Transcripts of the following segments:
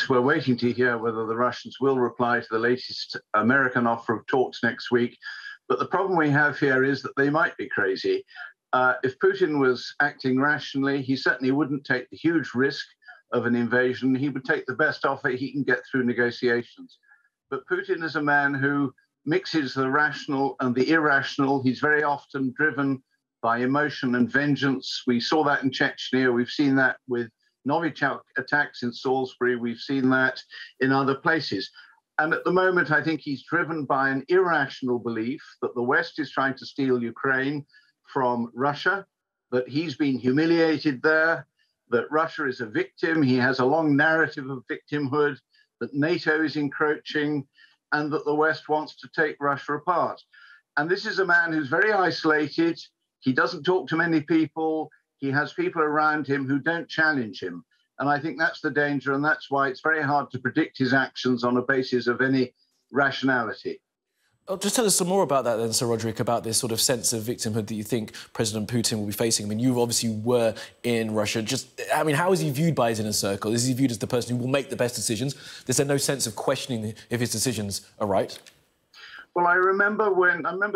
course, we're waiting to hear whether the Russians will reply to the latest American offer of talks next week. But the problem we have here is that they might be crazy. If Putin was acting rationally, he certainly wouldn't take the huge risk of an invasion. He would take the best offer he can get through negotiations. But Putin is a man who mixes the rational and the irrational. He's very often driven by emotion and vengeance. We saw that in Chechnya. We've seen that with Novichok attacks in Salisbury. We've seen that in other places. And at the moment, I think he's driven by an irrational belief that the West is trying to steal Ukraine from Russia, that he's been humiliated there, that Russia is a victim. He has a long narrative of victimhood, that NATO is encroaching, and that the West wants to take Russia apart. And this is a man who's very isolated. He doesn't talk to many people. He has people around him who don't challenge him. And I think that's the danger, and that's why it's very hard to predict his actions on a basis of any rationality. Oh, just tell us some more about that then, Sir Roderic, about this sort of sense of victimhood that you think President Putin will be facing. I mean, you obviously were in Russia. How is he viewed by his inner circle? Is he viewed as the person who will make the best decisions? Is there no sense of questioning if his decisions are right? Well, I remember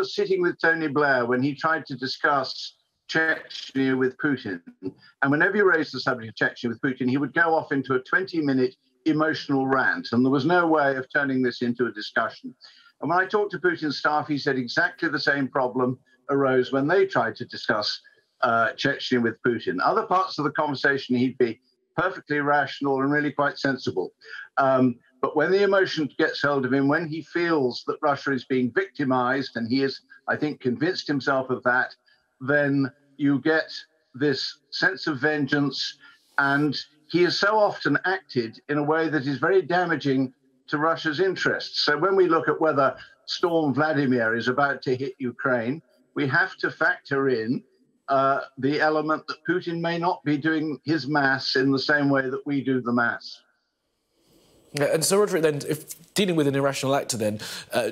sitting with Tony Blair when he tried to discuss Chechnya with Putin. And whenever you raised the subject of Chechnya with Putin, he would go off into a 20-minute emotional rant. And there was no way of turning this into a discussion. And when I talked to Putin's staff, he said exactly the same problem arose when they tried to discuss Chechnya with Putin. Other parts of the conversation, he'd be perfectly rational and really quite sensible. But when the emotion gets hold of him, when he feels that Russia is being victimized, and he is, I think, convinced himself of that, then you get this sense of vengeance. And he has so often acted in a way that is very damaging to Russia's interests. So when we look at whether Storm Vladimir is about to hit Ukraine, we have to factor in the element that Putin may not be doing his maths in the same way that we do the maths. And so, Roderic, then, if dealing with an irrational actor, then,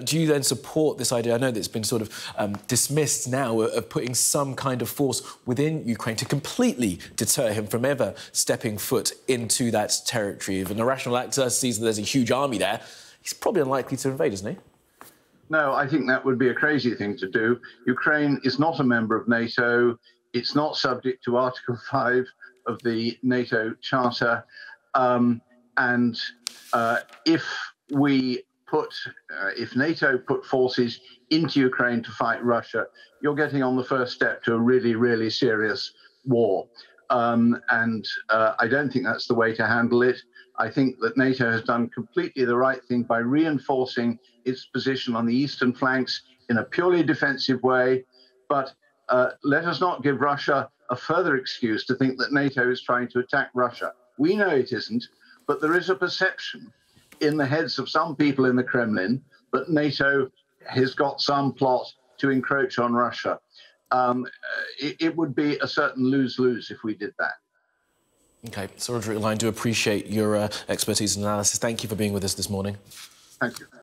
do you then support this idea? I know that it's been sort of dismissed now of putting some kind of force within Ukraine to completely deter him from ever stepping foot into that territory. If an irrational actor sees that there's a huge army there, he's probably unlikely to invade, isn't he? No, I think that would be a crazy thing to do. Ukraine is not a member of NATO. It's not subject to Article 5 of the NATO Charter. If NATO put forces into Ukraine to fight Russia, you're getting on the first step to a really, really serious war. I don't think that's the way to handle it. I think that NATO has done completely the right thing by reinforcing its position on the eastern flanks in a purely defensive way. But let us not give Russia a further excuse to think that NATO is trying to attack Russia. We know it isn't. But there is a perception in the heads of some people in the Kremlin that NATO has got some plot to encroach on Russia. It would be a certain lose-lose if we did that. OK, Sir Roderic Lyne, do appreciate your expertise and analysis. Thank you for being with us this morning. Thank you.